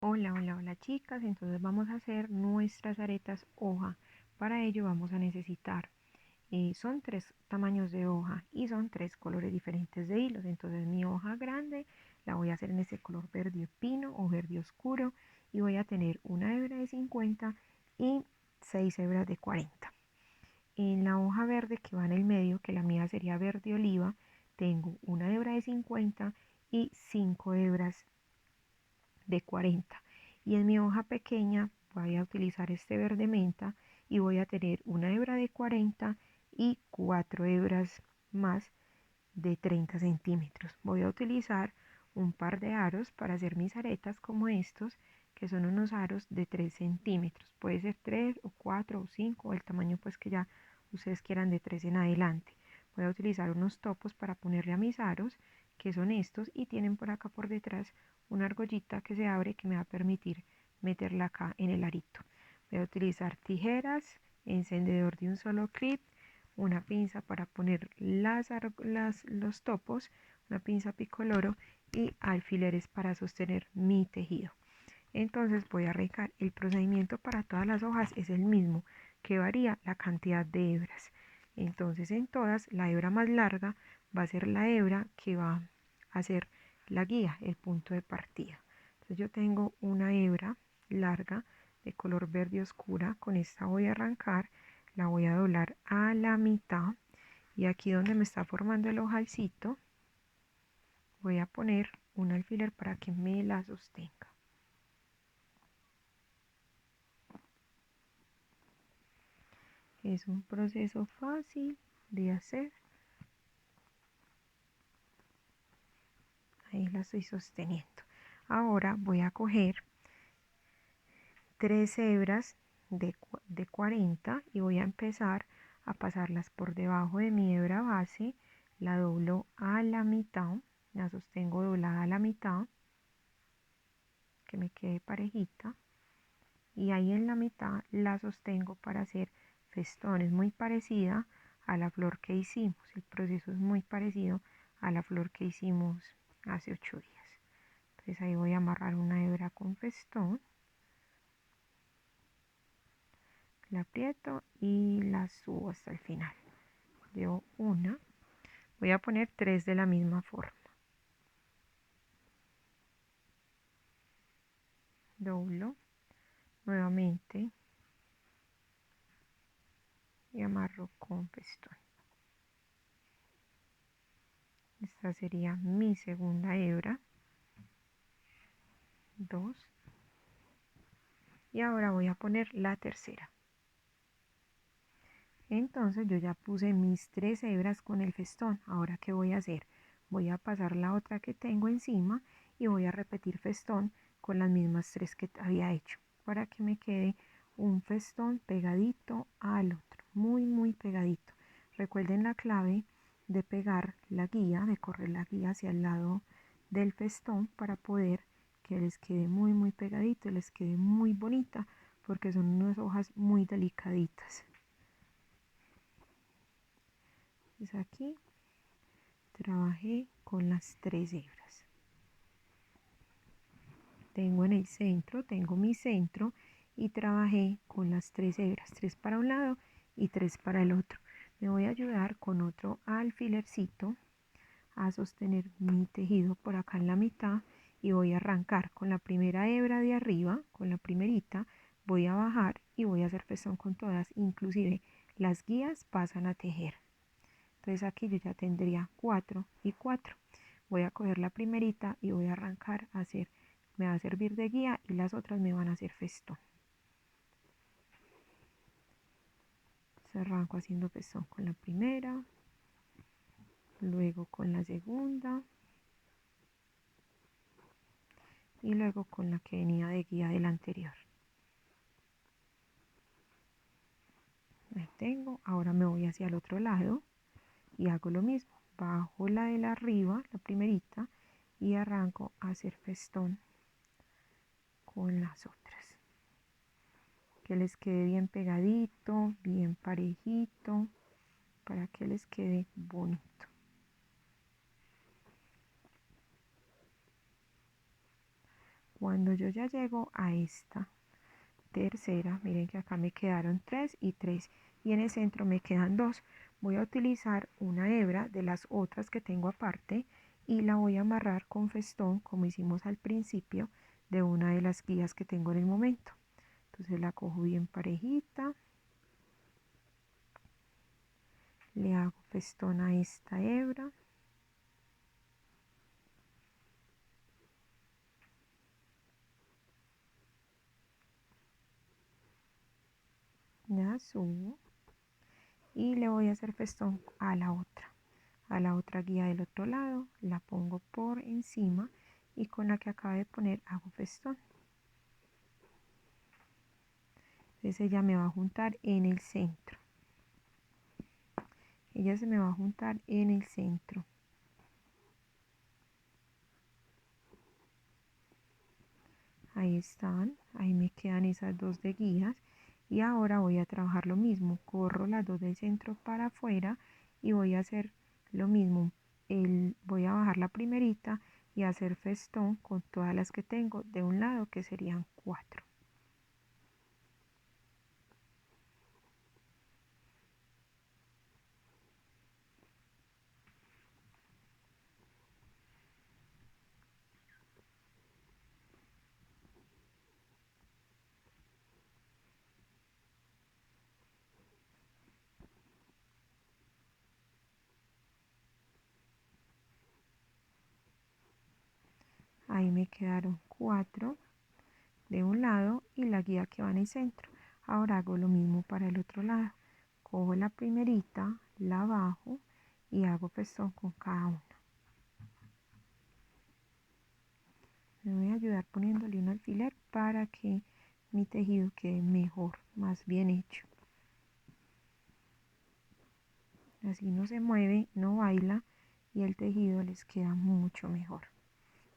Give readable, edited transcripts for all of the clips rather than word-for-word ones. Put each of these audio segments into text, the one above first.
Hola, hola, hola chicas, entonces vamos a hacer nuestras aretas hoja. Para ello vamos a necesitar, son tres tamaños de hoja y son tres colores diferentes de hilos. Entonces mi hoja grande la voy a hacer en ese color verde pino o verde oscuro y voy a tener una hebra de 50 y 6 hebras de 40. En la hoja verde que va en el medio, que la mía sería verde oliva, tengo una hebra de 50 y 5 hebras de 40. Y en mi hoja pequeña voy a utilizar este verde menta y voy a tener una hebra de 40 y 4 hebras más de 30 centímetros. Voy a utilizar un par de aros para hacer mis aretas como estos, que son unos aros de 3 centímetros. Puede ser 3 o 4 o 5, o el tamaño pues que ya ustedes quieran de 3 en adelante. Voy a utilizar unos topos para ponerle a mis aros, que son estos, y tienen por acá por detrás una argollita que se abre que me va a permitir meterla acá en el arito. Voy a utilizar tijeras, encendedor de un solo clip, una pinza para poner los topos, una pinza picoloro y alfileres para sostener mi tejido. Entonces voy a arrancar. El procedimiento para todas las hojas es el mismo, que varía la cantidad de hebras. Entonces en todas la hebra más larga va a ser la hebra que va a ser la guía, el punto de partida. Entonces yo tengo una hebra larga de color verde oscura, con esta voy a arrancar, la voy a doblar a la mitad y aquí donde me está formando el ojalcito voy a poner un alfiler para que me la sostenga. Es un proceso fácil de hacer. Ahí la estoy sosteniendo. Ahora voy a coger 3 hebras de 40 y voy a empezar a pasarlas por debajo de mi hebra base. La doblo a la mitad, la sostengo doblada a la mitad, que me quede parejita. Y ahí en la mitad la sostengo para hacer festones, muy parecida a la flor que hicimos. El proceso es muy parecido a la flor que hicimos hace 8 días. Entonces ahí voy a amarrar una hebra con festón, la aprieto y la subo hasta el final. Llevo una, voy a poner 3 de la misma forma. Doblo nuevamente y amarro con festón. Esta sería mi segunda hebra. 2. Y ahora voy a poner la tercera. Entonces yo ya puse mis 3 hebras con el festón. Ahora ¿qué voy a hacer? Voy a pasar la otra que tengo encima y voy a repetir festón con las mismas 3 que había hecho, para que me quede un festón pegadito al otro, muy muy pegadito. Recuerden la clave de pegar la guía, de correr la guía hacia el lado del festón para poder que les quede muy muy pegadito, les quede muy bonita, porque son unas hojas muy delicaditas. Pues aquí trabajé con las 3 hebras. Tengo en el centro, tengo mi centro y trabajé con las 3 hebras, 3 para un lado y 3 para el otro. Me voy a ayudar con otro alfilercito a sostener mi tejido por acá en la mitad y voy a arrancar con la primera hebra de arriba, con la primerita, voy a bajar y voy a hacer festón con todas, inclusive las guías pasan a tejer. Entonces aquí yo ya tendría 4 y 4. Voy a coger la primerita y voy a arrancar a hacer, me va a servir de guía y las otras me van a hacer festón. Entonces arranco haciendo festón con la primera, luego con la segunda y luego con la que venía de guía del anterior. Ahí tengo, ahora me voy hacia el otro lado y hago lo mismo. Bajo la de la arriba, la primerita, y arranco a hacer festón con las otras. Que les quede bien pegadito, bien parejito, para que les quede bonito. Cuando yo ya llego a esta tercera, miren que acá me quedaron 3 y 3 y en el centro me quedan 2. Voy a utilizar una hebra de las otras que tengo aparte y la voy a amarrar con festón como hicimos al principio de una de las guías que tengo en el momento. Entonces la cojo bien parejita, le hago festón a esta hebra, la subo y le voy a hacer festón a la otra guía del otro lado, la pongo por encima y con la que acabo de poner hago festón. Entonces ella me va a juntar en el centro. Ella se me va a juntar en el centro. Ahí están, ahí me quedan esas dos de guías. Y ahora voy a trabajar lo mismo. Corro las dos del centro para afuera y voy a hacer lo mismo. Voy a bajar la primerita y hacer festón con todas las que tengo de un lado, que serían 4. Ahí me quedaron 4 de un lado y la guía que va en el centro. Ahora hago lo mismo para el otro lado. Cojo la primerita, la bajo y hago festón con cada una. Me voy a ayudar poniéndole un alfiler para que mi tejido quede mejor, más bien hecho. Así no se mueve, no baila y el tejido les queda mucho mejor.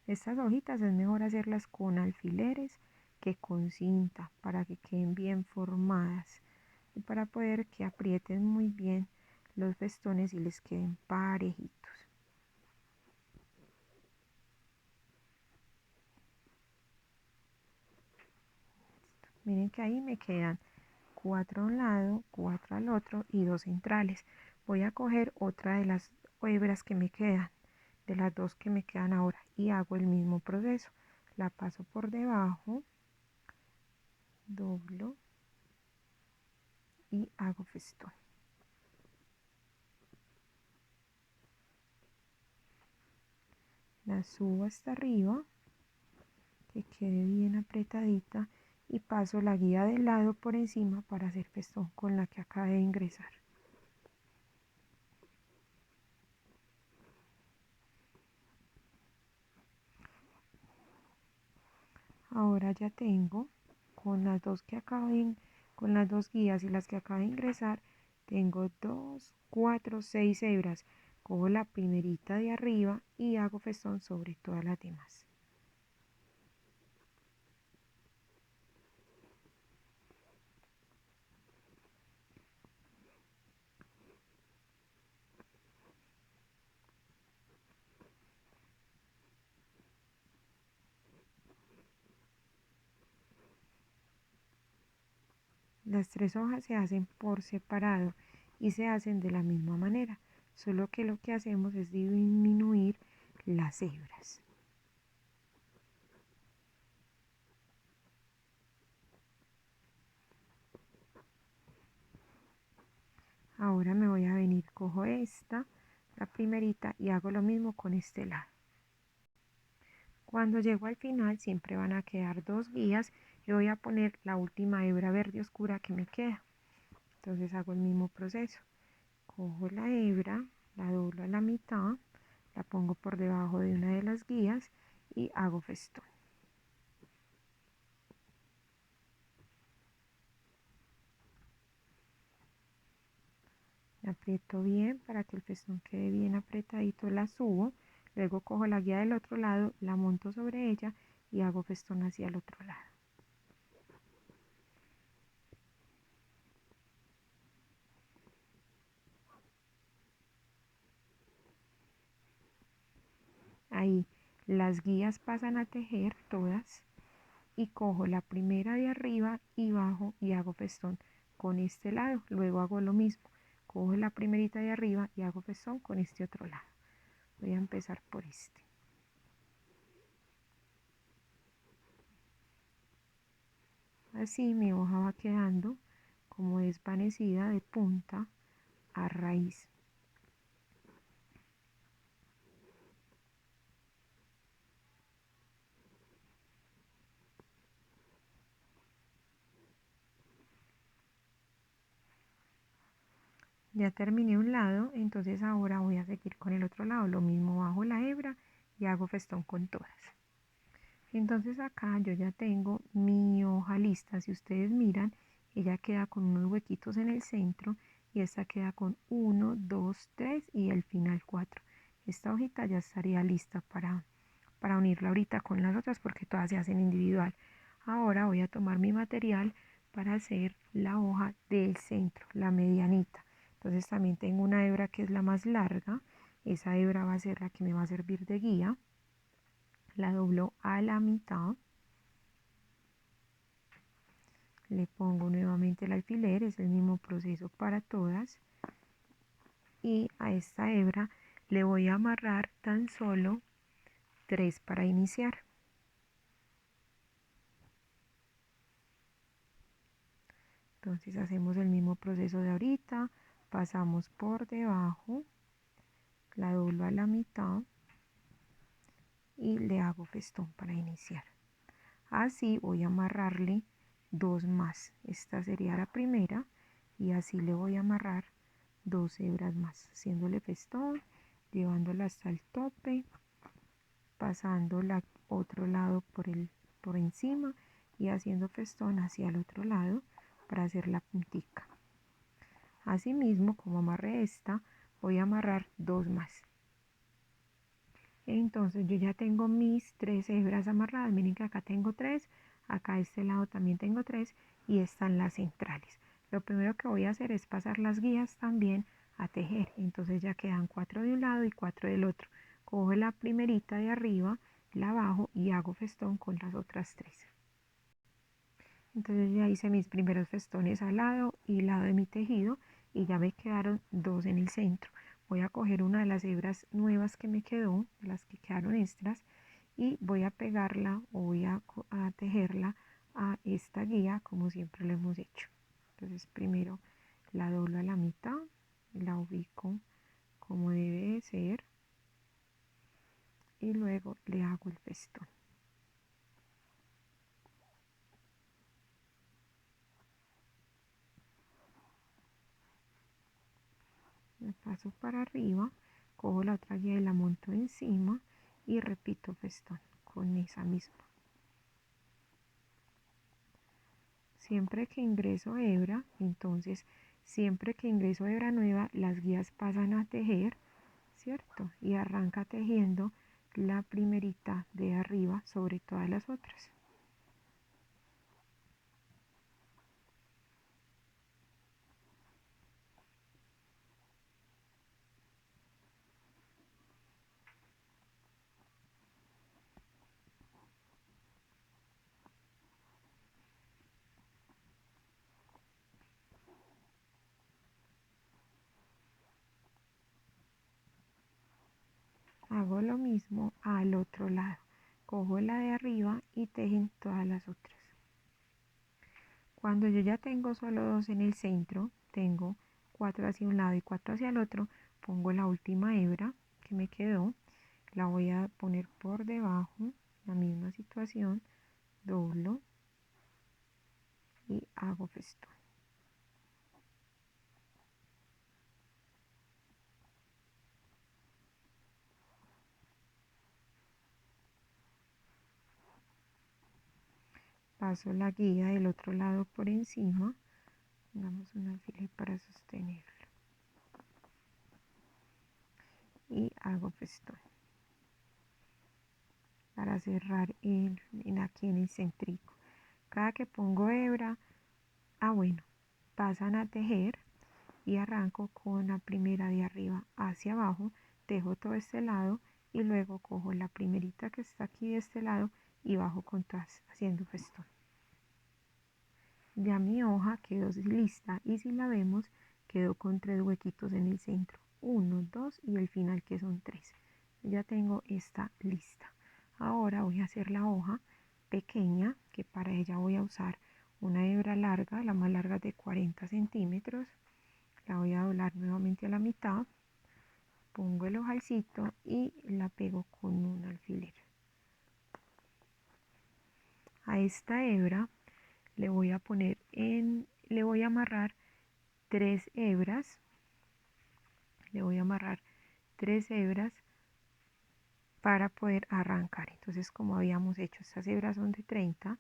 Estas hojitas es mejor hacerlas con alfileres que con cinta para que queden bien formadas y para poder que aprieten muy bien los festones y les queden parejitos. Miren que ahí me quedan 4 a un lado, 4 al otro y 2 centrales. Voy a coger otra de las hebras que me quedan, de las dos que me quedan ahora, y hago el mismo proceso. La paso por debajo, doblo y hago festón. La subo hasta arriba, que quede bien apretadita, y paso la guía del lado por encima para hacer festón con la que acabé de ingresar. Ahora ya tengo con las dos que con las dos guías y las que acabo de ingresar, tengo 2, 4, 6 hebras. Cojo la primerita de arriba y hago festón sobre todas las demás. Las tres hojas se hacen por separado y se hacen de la misma manera, solo que lo que hacemos es disminuir las hebras. Ahora me voy a venir, cojo esta, la primerita, y hago lo mismo con este lado. Cuando llego al final siempre van a quedar dos guías y voy a poner la última hebra verde oscura que me queda. Entonces hago el mismo proceso. Cojo la hebra, la doblo a la mitad, la pongo por debajo de una de las guías y hago festón. La aprieto bien para que el festón quede bien apretadito, la subo, luego cojo la guía del otro lado, la monto sobre ella y hago festón hacia el otro lado. Ahí las guías pasan a tejer todas y cojo la primera de arriba y bajo y hago festón con este lado. Luego hago lo mismo, cojo la primerita de arriba y hago festón con este otro lado. Voy a empezar por este. Así mi hoja va quedando como desvanecida de punta a raíz. Ya terminé un lado, entonces ahora voy a seguir con el otro lado. Lo mismo, bajo la hebra y hago festón con todas. Entonces acá yo ya tengo mi hoja lista. Si ustedes miran, ella queda con unos huequitos en el centro y esta queda con 1, 2, 3 y al final 4. Esta hojita ya estaría lista para unirla ahorita con las otras porque todas se hacen individual. Ahora voy a tomar mi material para hacer la hoja del centro, la medianita. Entonces también tengo una hebra que es la más larga. Esa hebra va a ser la que me va a servir de guía. La doblo a la mitad. Le pongo nuevamente el alfiler, es el mismo proceso para todas. Y a esta hebra le voy a amarrar tan solo 3 para iniciar. Entonces hacemos el mismo proceso de ahorita, pasamos por debajo, la doblo a la mitad y le hago festón para iniciar. Así voy a amarrarle 2 más. Esta sería la primera y así le voy a amarrar 2 hebras más, haciéndole festón, llevándola hasta el tope, pasando el otro lado por encima y haciendo festón hacia el otro lado para hacer la puntica. Asimismo, como amarré esta, voy a amarrar 2 más. Entonces yo ya tengo mis 3 hebras amarradas. Miren que acá tengo 3, acá a este lado también tengo 3 y están las centrales. Lo primero que voy a hacer es pasar las guías también a tejer. Entonces ya quedan 4 de un lado y 4 del otro. Cojo la primerita de arriba, la bajo y hago festón con las otras 3. Entonces ya hice mis primeros festones al lado y lado de mi tejido y ya me quedaron 2 en el centro. Voy a coger una de las hebras nuevas que me quedó, de las que quedaron extras, y voy a pegarla o voy a tejerla a esta guía como siempre lo hemos hecho. Entonces primero la doblo a la mitad, la ubico como debe de ser y luego le hago el festón. Me paso para arriba, cojo la otra guía y la monto encima y repito festón con esa misma. Siempre que ingreso hebra, entonces siempre que ingreso hebra nueva, las guías pasan a tejer, ¿cierto? Y arranca tejiendo la primerita de arriba sobre todas las otras. Hago lo mismo al otro lado. Cojo la de arriba y tejen todas las otras. Cuando yo ya tengo solo 2 en el centro, tengo 4 hacia un lado y 4 hacia el otro, pongo la última hebra que me quedó, la voy a poner por debajo, la misma situación, doblo y hago festón. Paso la guía del otro lado por encima, damos un alfiler para sostenerlo y hago festón para cerrar aquí en el centrico. Cada que pongo hebra, bueno, pasan a tejer y arranco con la primera de arriba hacia abajo, tejo todo este lado y luego cojo la primerita que está aquí de este lado y bajo con todas haciendo festón. Ya mi hoja quedó lista y si la vemos quedó con 3 huequitos en el centro, 1, 2 y el final que son 3. Ya tengo esta lista. Ahora voy a hacer la hoja pequeña, que para ella voy a usar una hebra larga, la más larga de 40 centímetros. La voy a doblar nuevamente a la mitad, pongo el ojalcito y la pego con un alfiler. A esta hebra le voy a le voy a amarrar 3 hebras, le voy a amarrar 3 hebras para poder arrancar. Entonces, como habíamos hecho, estas hebras son de 30,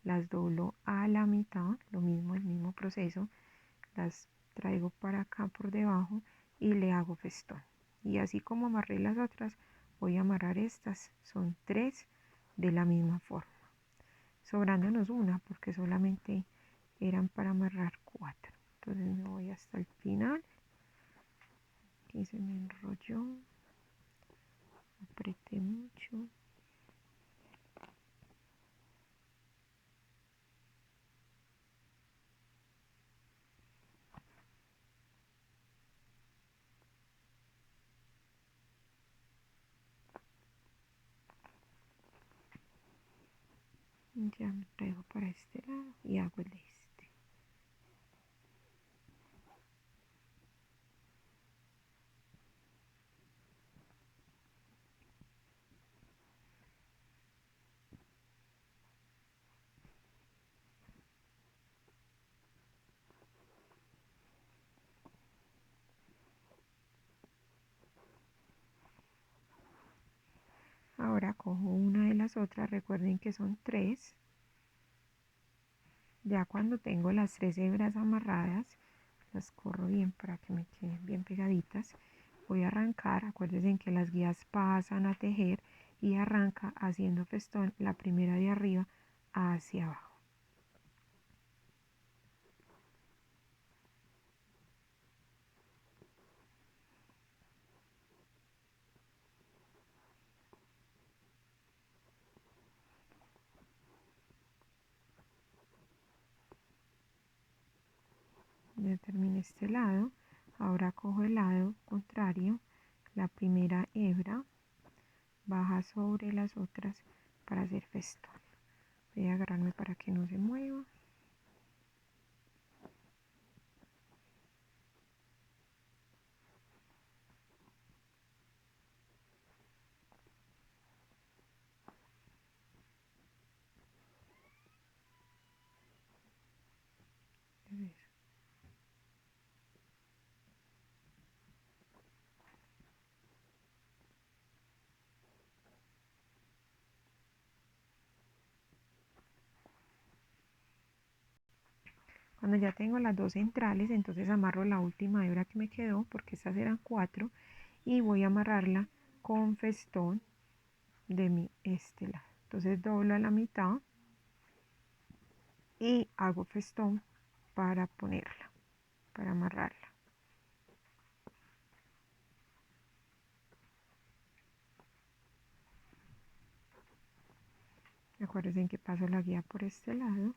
las doblo a la mitad, lo mismo, el mismo proceso, las traigo para acá por debajo y le hago festón. Y así como amarré las otras, voy a amarrar estas, son 3 de la misma forma, sobrándonos una porque solamente eran para amarrar 4. Entonces me voy hasta el final, aquí se me enrolló, apreté mucho. Ya me traigo para este lado y hago el de este. Ahora cojo una de las otras, recuerden que son 3. Ya cuando tengo las 3 hebras amarradas, las corro bien para que me queden bien pegaditas. Voy a arrancar, acuérdense que las guías pasan a tejer y arranca haciendo festón la primera de arriba hacia abajo. Ya terminé este lado, ahora cojo el lado contrario, la primera hebra baja sobre las otras para hacer festón. Voy a agarrarme para que no se mueva. A ver. Cuando ya tengo las dos centrales, entonces amarro la última hebra que me quedó, porque estas eran 4, y voy a amarrarla con festón de este lado. Entonces doblo a la mitad y hago festón para ponerla, para amarrarla. Acuérdense que paso la guía por este lado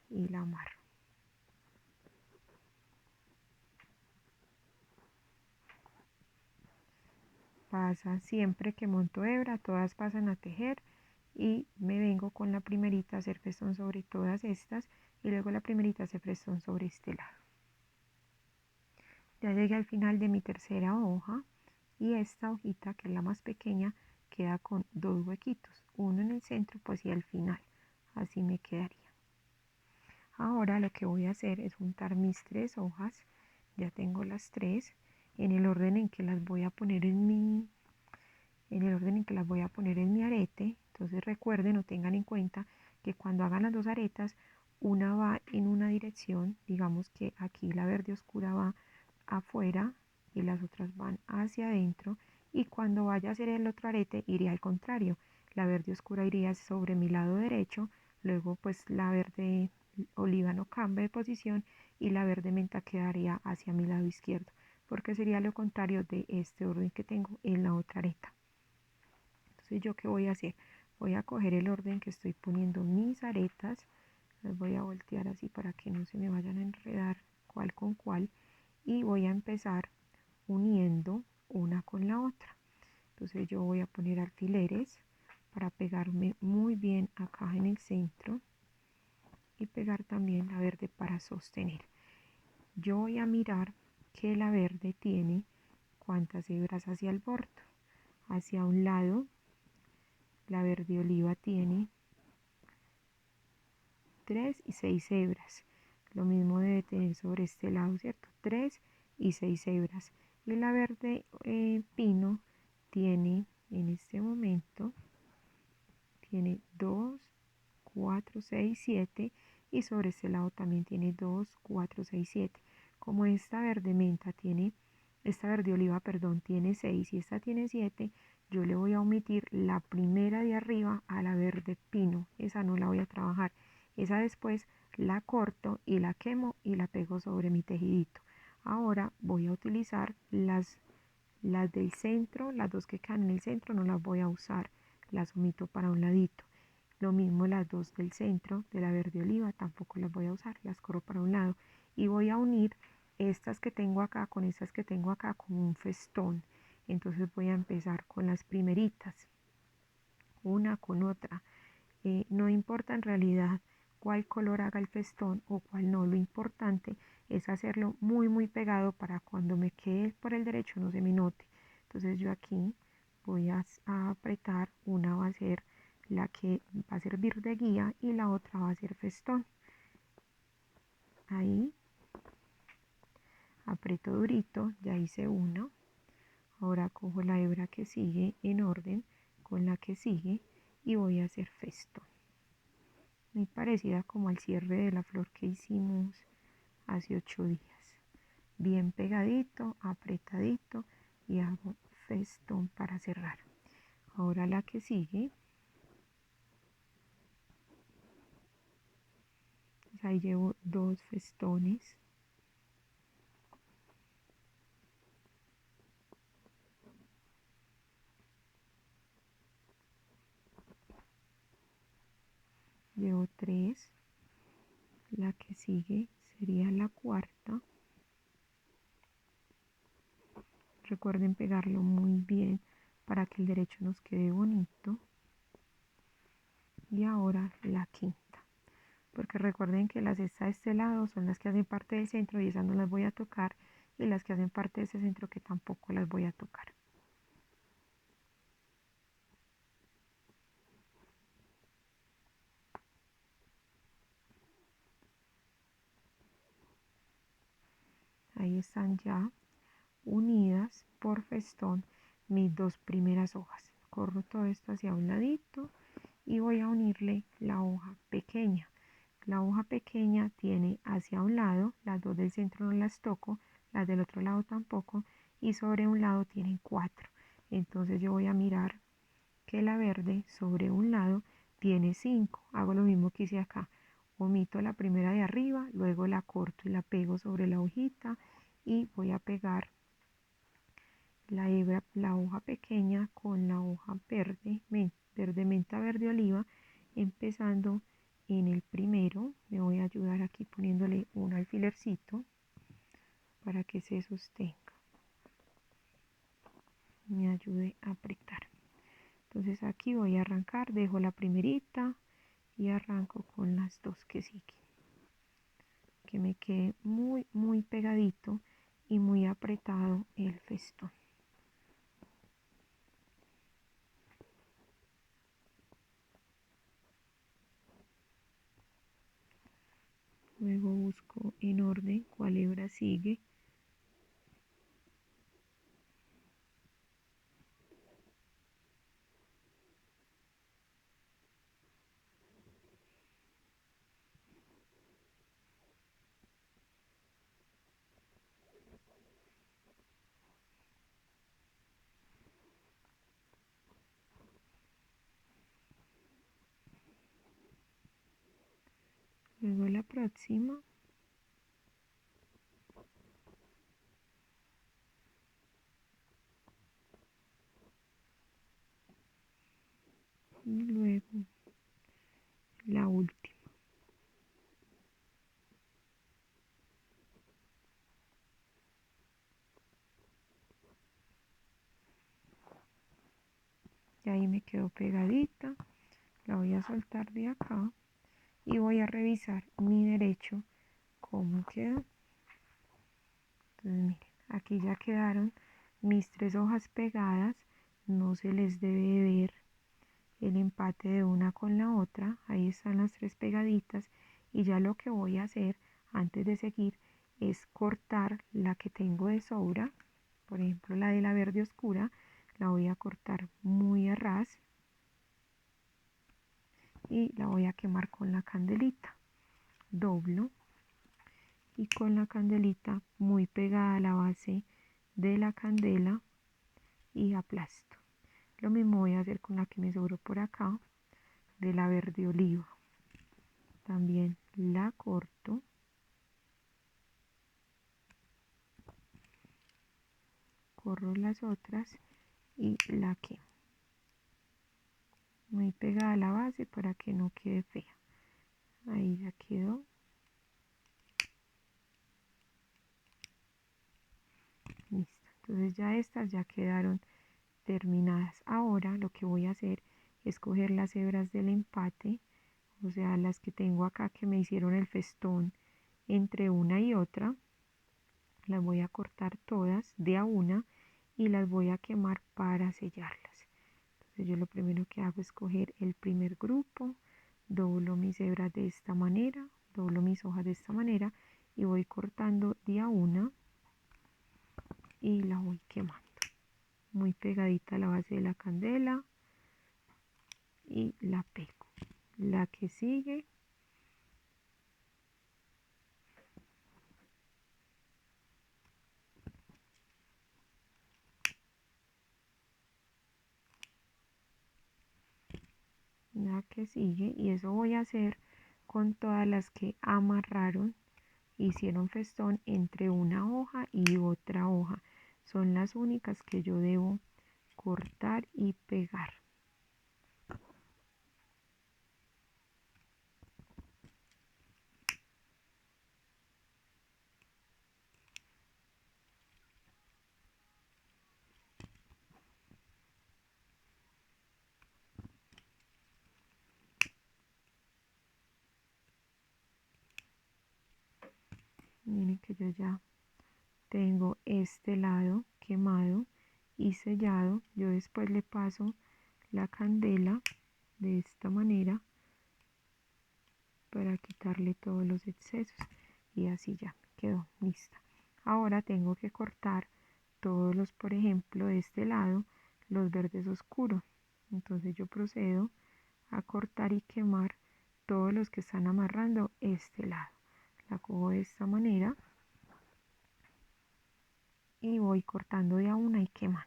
y la amarro. Pasa siempre que monto hebra, todas pasan a tejer y me vengo con la primerita a hacer festón sobre todas estas y luego la primerita a hacer festón sobre este lado. Ya llegué al final de mi tercera hoja y esta hojita, que es la más pequeña, queda con 2 huequitos, uno en el centro pues y al final, así me quedaría. Ahora lo que voy a hacer es juntar mis 3 hojas, ya tengo las 3 en el orden en que las voy a poner en mi arete. Entonces recuerden o tengan en cuenta que cuando hagan las 2 aretas, una va en una dirección, digamos que aquí la verde oscura va afuera y las otras van hacia adentro, y cuando vaya a hacer el otro arete iría al contrario, la verde oscura iría sobre mi lado derecho, luego pues la verde oliva no cambia de posición y la verde menta quedaría hacia mi lado izquierdo, porque sería lo contrario de este orden que tengo en la otra areta. Entonces, ¿yo qué voy a hacer? Voy a coger el orden que estoy poniendo mis aretas, las voy a voltear así para que no se me vayan a enredar cuál con cuál, y voy a empezar uniendo una con la otra. Entonces yo voy a poner alfileres para pegarme muy bien acá en el centro y pegar también la verde para sostener. Yo voy a mirar que la verde tiene cuántas hebras hacia el borde. Hacia un lado la verde oliva tiene 3 y 6 hebras. Lo mismo debe tener sobre este lado, ¿cierto? 3 y 6 hebras. Y la verde pino tiene en este momento, tiene 2, 4, 6, 7 y sobre este lado también tiene 2, 4, 6, 7. Como esta verde menta tiene, esta verde oliva, perdón, tiene 6 y esta tiene 7, yo le voy a omitir la primera de arriba a la verde pino. Esa no la voy a trabajar. Esa después la corto y la quemo y la pego sobre mi tejidito. Ahora voy a utilizar las del centro, las dos que quedan en el centro no las voy a usar, las omito para un ladito. Lo mismo las dos del centro de la verde oliva, tampoco las voy a usar, las corro para un lado. Y voy a unir estas que tengo acá con estas que tengo acá como un festón. Entonces voy a empezar con las primeritas, una con otra. No importa en realidad cuál color haga el festón o cuál no, lo importante es hacerlo muy pegado para cuando me quede por el derecho no se me note. Entonces yo aquí voy a apretar, una va a ser la que va a servir de guía y la otra va a ser festón. Ahí aprieto durito, ya hice una. Ahora cojo la hebra que sigue en orden con la que sigue y voy a hacer festón. Muy parecida como al cierre de la flor que hicimos hace 8 días. Bien pegadito, apretadito y hago festón para cerrar. Ahora la que sigue, pues ahí llevo 2 festones. Llevo 3. La que sigue sería la cuarta. Recuerden pegarlo muy bien para que el derecho nos quede bonito. Y ahora la quinta. Porque recuerden que las estas de este lado son las que hacen parte del centro y esas no las voy a tocar. Y las que hacen parte de ese centro que tampoco las voy a tocar. Ahí están ya unidas por festón mis 2 primeras hojas. Corro todo esto hacia un ladito y voy a unirle la hoja pequeña. La hoja pequeña tiene hacia un lado, las 2 del centro no las toco, las del otro lado tampoco, y sobre un lado tienen 4. Entonces yo voy a mirar que la verde sobre un lado tiene 5. Hago lo mismo que hice acá. Omito la primera de arriba, luego la corto y la pego sobre la hojita y voy a pegar la hebra, la hoja pequeña con la hoja verde, verde menta, verde oliva, empezando en el primero. Me voy a ayudar aquí poniéndole un alfilercito para que se sostenga, me ayude a apretar. Entonces aquí voy a arrancar, dejo la primerita y arranco con las 2 que siguen, que me quede muy pegadito y muy apretado el festón. Luego busco en orden cuál hebra sigue. Luego la próxima. Y luego que ahí me quedó pegadita. La voy a soltar de acá y voy a revisar mi derecho cómo quedó. Entonces miren, aquí ya quedaron mis 3 hojas pegadas, no se les debe de ver el empate de una con la otra, ahí están las 3 pegaditas y ya lo que voy a hacer antes de seguir es cortar la que tengo de sobra, por ejemplo la de la verde oscura, la voy a cortar muy a ras y la voy a quemar con la candelita, doblo y con la candelita muy pegada a la base de la candela y aplasto. Lo mismo voy a hacer con la que me sobró por acá de la verde oliva. También la corto, corro las otras y la quemo. Muy pegada a la base para que no quede fea. Ahí ya quedó. Listo. Entonces ya estas ya quedaron terminadas. Ahora lo que voy a hacer es coger las hebras del empate, o sea, las que tengo acá que me hicieron el festón entre una y otra. Las voy a cortar todas de a una y las voy a quemar para sellarlas. Entonces yo lo primero que hago es coger el primer grupo, doblo mis hebras de esta manera, doblo mis hojas de esta manera y voy cortando de a una y la voy quemando. Muy pegadita a la base de la candela y la pego. La que sigue, la que sigue, y eso voy a hacer con todas las que amarraron, hicieron festón entre una hoja y otra hoja. Son las únicas que yo debo cortar y pegar. Miren que yo ya tengo este lado quemado y sellado. Yo después le paso la candela de esta manera para quitarle todos los excesos y así ya quedó lista. Ahora tengo que cortar todos los, por ejemplo, de este lado, los verdes oscuros. Entonces yo procedo a cortar y quemar todos los que están amarrando este lado. La cojo de esta manera y voy cortando de a una y quemando.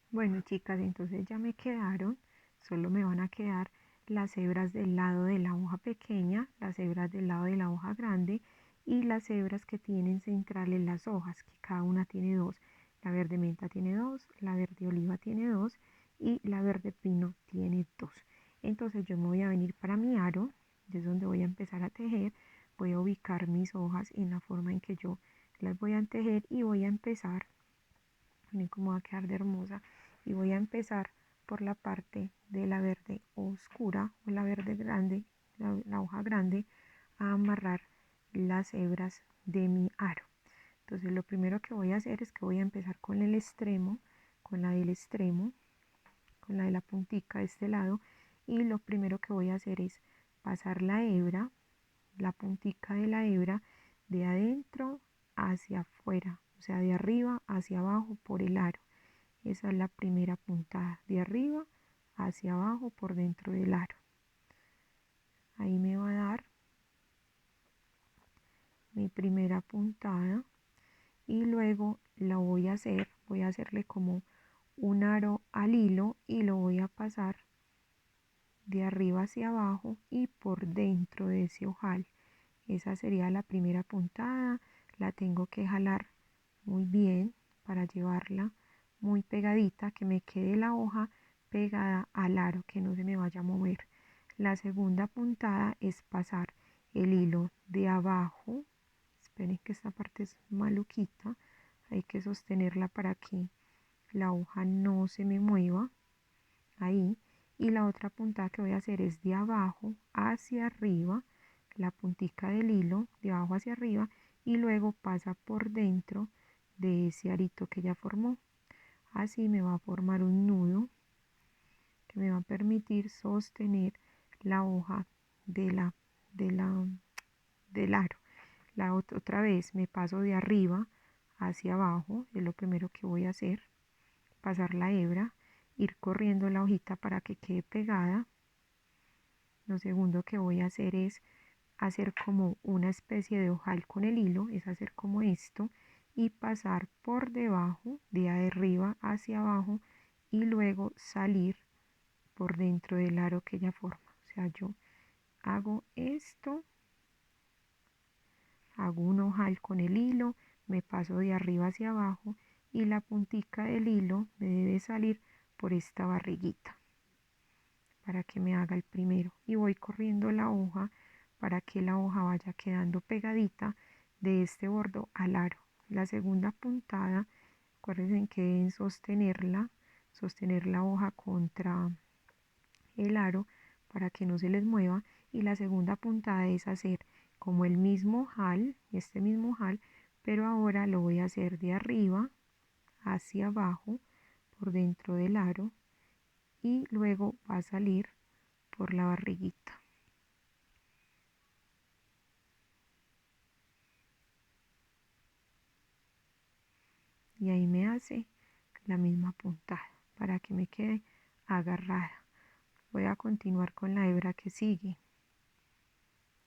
Bueno, chicas, entonces ya me quedaron, solo me van a quedar las hebras del lado de la hoja pequeña, las hebras del lado de la hoja grande y las hebras que tienen centrales las hojas, que cada una tiene dos. La verde menta tiene dos, la verde oliva tiene dos y la verde pino tiene dos. Entonces yo me voy a venir para mi aro, es donde voy a empezar a tejer. Voy a ubicar mis hojas en la forma en que yo las voy a tejer y voy a empezar, miren cómo va a quedar de hermosa, y voy a empezar por la parte de la verde oscura o la verde grande, la hoja grande, a amarrar las hebras de mi aro. Entonces lo primero que voy a hacer es que voy a empezar con el extremo, con la del extremo, con la de la puntica de este lado, y lo primero que voy a hacer es pasar la hebra, la puntica de la hebra, de adentro hacia afuera, o sea, de arriba hacia abajo por el aro. Esa es la primera puntada, de arriba hacia abajo por dentro del aro. Ahí me va a dar mi primera puntada y luego la voy a hacerle como un aro al hilo y lo voy a pasar de arriba hacia abajo y por dentro de ese ojal. Esa sería la primera puntada. La tengo que jalar muy bien para llevarla muy pegadita, que me quede la hoja pegada al aro, que no se me vaya a mover. La segunda puntada es pasar el hilo de abajo. Esperen que esta parte es maluquita, hay que sostenerla para que la hoja no se me mueva ahí. Y la otra puntada que voy a hacer es de abajo hacia arriba, la puntica del hilo de abajo hacia arriba, y luego pasa por dentro de ese arito que ya formó. Así me va a formar un nudo que me va a permitir sostener la hoja de de la, del aro. Otra vez me paso de arriba hacia abajo, es lo primero que voy a hacer, pasar la hebra, ir corriendo la hojita para que quede pegada. Lo segundo que voy a hacer es hacer como una especie de ojal con el hilo, es hacer como esto y pasar por debajo, de arriba hacia abajo, y luego salir por dentro del aro que ella forma. O sea, yo hago esto, hago un ojal con el hilo, me paso de arriba hacia abajo y la puntica del hilo me debe salir por esta barriguita para que me haga el primero, y voy corriendo la hoja para que la hoja vaya quedando pegadita de este bordo al aro. La segunda puntada, acuérdense que deben sostener la hoja contra el aro para que no se les mueva, y la segunda puntada es hacer como el mismo ojal, este mismo ojal, pero ahora lo voy a hacer de arriba hacia abajo por dentro del aro y luego va a salir por la barriguita. Y ahí me hace la misma puntada para que me quede agarrada. Voy a continuar con la hebra que sigue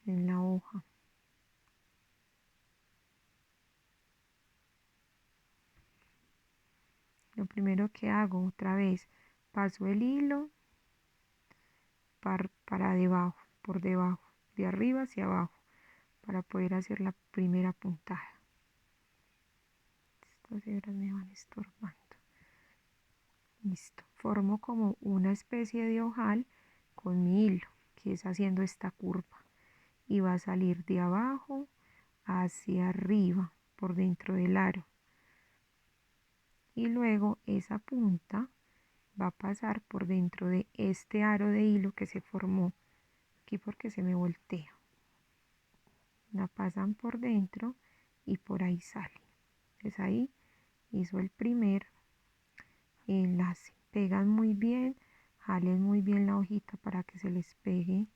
en la hoja. Lo primero que hago otra vez, paso el hilo para debajo, por debajo, de arriba hacia abajo, para poder hacer la primera puntada. Estas hebras me van estorbando. Listo, formo como una especie de ojal con mi hilo, que es haciendo esta curva, y va a salir de abajo hacia arriba por dentro del aro, y luego esa punta va a pasar por dentro de este aro de hilo que se formó aquí porque se me voltea. La pasan por dentro y por ahí sale. Entonces ahí hizo el primer enlace. Pegan muy bien, jalen muy bien la hojita para que se les pegue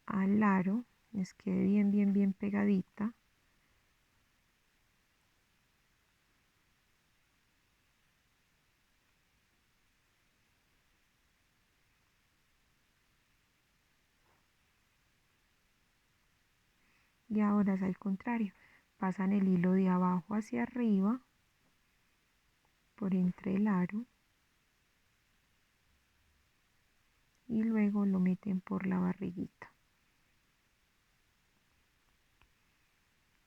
al aro, les quede bien pegadita. Y ahora es al contrario, pasan el hilo de abajo hacia arriba por entre el aro y luego lo meten por la barriguita.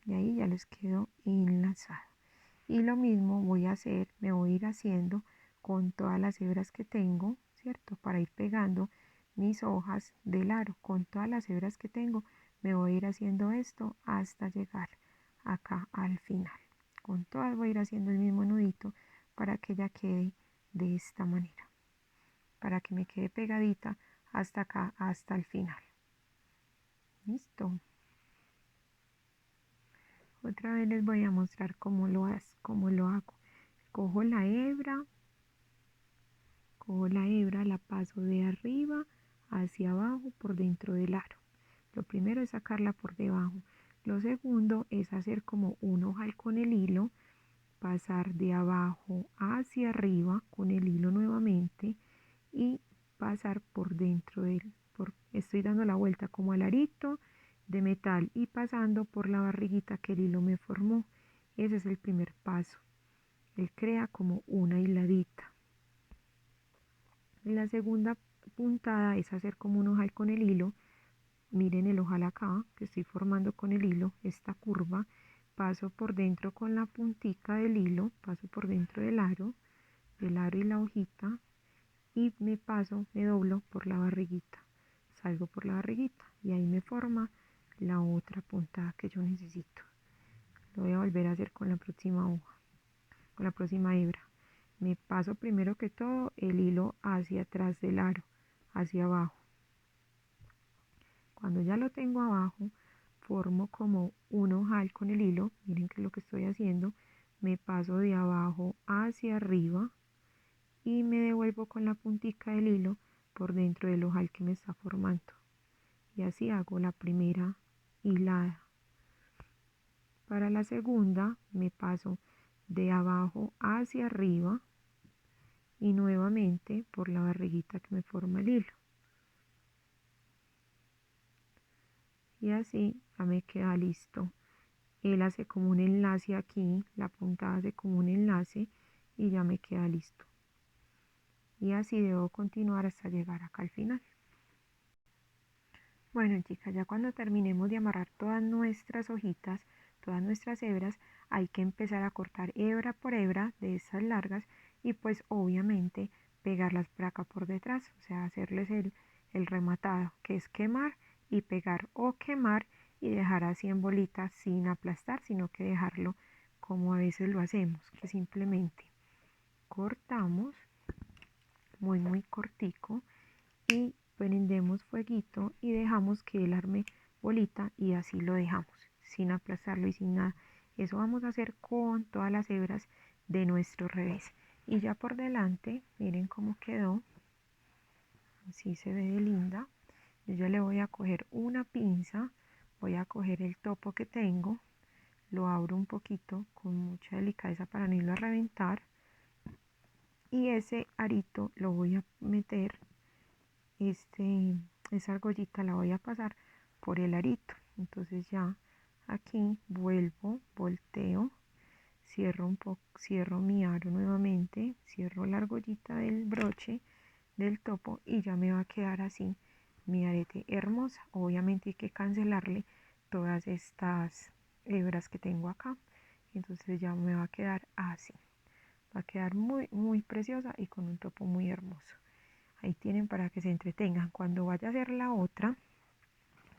Y ahí ya les quedó enlazado. Y lo mismo voy a hacer, me voy a ir haciendo con todas las hebras que tengo, ¿cierto? Para ir pegando mis hojas del aro. Con todas las hebras que tengo, me voy a ir haciendo esto hasta llegar acá al final. Con todas voy a ir haciendo el mismo nudito para que ya quede de esta manera. Para que me quede pegadita hasta acá, hasta el final. Listo. Otra vez les voy a mostrar cómo lo hago. Cojo la hebra, la paso de arriba hacia abajo por dentro del aro. Lo primero es sacarla por debajo. Lo segundo es hacer como un ojal con el hilo, pasar de abajo hacia arriba con el hilo nuevamente y pasar por dentro del, estoy dando la vuelta como al arito de metal y pasando por la barriguita que el hilo me formó. Ese es el primer paso. Él crea como una hiladita. La segunda puntada es hacer como un ojal con el hilo. Miren el ojal acá que estoy formando con el hilo, esta curva. Paso por dentro con la puntica del hilo, paso por dentro del aro y la hojita y me doblo por la barriguita. Salgo por la barriguita y ahí me forma la otra puntada que yo necesito. Lo voy a volver a hacer con la próxima hoja, con la próxima hebra. me paso primero que todo el hilo hacia atrás del aro, hacia abajo. Cuando ya lo tengo abajo, formo como un ojal con el hilo. Miren que es lo que estoy haciendo. Me paso de abajo hacia arriba y me devuelvo con la puntica del hilo por dentro del ojal que me está formando. Y así hago la primera hilada. Para la segunda me paso de abajo hacia arriba y nuevamente por la barriguita que me forma el hilo. Y así ya me queda listo. Él hace como un enlace aquí, la punta hace como un enlace y ya me queda listo. Y así debo continuar hasta llegar acá al final. Bueno, chicas, ya cuando terminemos de amarrar todas nuestras hojitas, todas nuestras hebras, hay que empezar a cortar hebra por hebra de estas largas y pues obviamente pegarlas por acá por detrás, o sea, hacerles el rematado, que es quemar y pegar o quemar y dejar así en bolitas sin aplastar, sino que dejarlo como a veces lo hacemos, que simplemente cortamos muy cortico y prendemos fueguito y dejamos que él arme bolita y así lo dejamos sin aplastarlo y sin nada. Eso vamos a hacer con todas las hebras de nuestro revés. Y ya por delante, miren cómo quedó. Así se ve de linda. Yo ya le voy a coger una pinza, voy a coger el topo que tengo, lo abro un poquito con mucha delicadeza para no irlo a reventar y ese arito lo voy a meter, esa argollita la voy a pasar por el arito. Entonces ya aquí vuelvo, volteo, cierro un poco, cierro mi aro nuevamente, cierro la argollita del broche del topo y ya me va a quedar así mi arete hermosa. Obviamente hay que cancelarle todas estas hebras que tengo acá, entonces ya me va a quedar así, va a quedar muy preciosa y con un topo muy hermoso. Ahí tienen para que se entretengan. Cuando vaya a hacer la otra,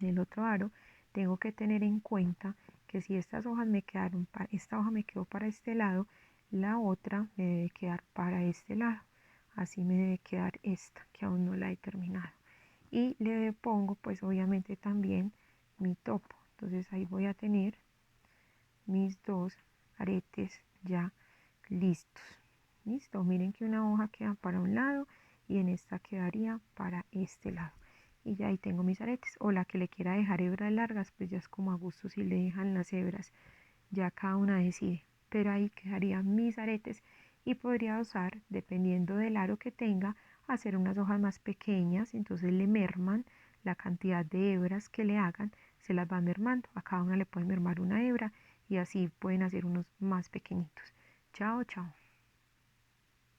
el otro aro, tengo que tener en cuenta que si estas hojas me quedaron, esta hoja me quedó para este lado, la otra me debe quedar para este lado. Así me debe quedar esta, que aún no la he terminado. Y le pongo pues obviamente también mi topo. Entonces ahí voy a tener mis dos aretes ya listos. Listo, miren que una hoja queda para un lado y en esta quedaría para este lado. Y ya ahí tengo mis aretes. O la que le quiera dejar hebras largas, pues ya es como a gusto si le dejan las hebras. Ya cada una decide. Pero ahí quedarían mis aretes y podría usar, dependiendo del aro que tenga, hacer unas hojas más pequeñas. Entonces le merman la cantidad de hebras que le hagan, se las van mermando. A cada una le pueden mermar una hebra y así pueden hacer unos más pequeñitos. Chao, chao.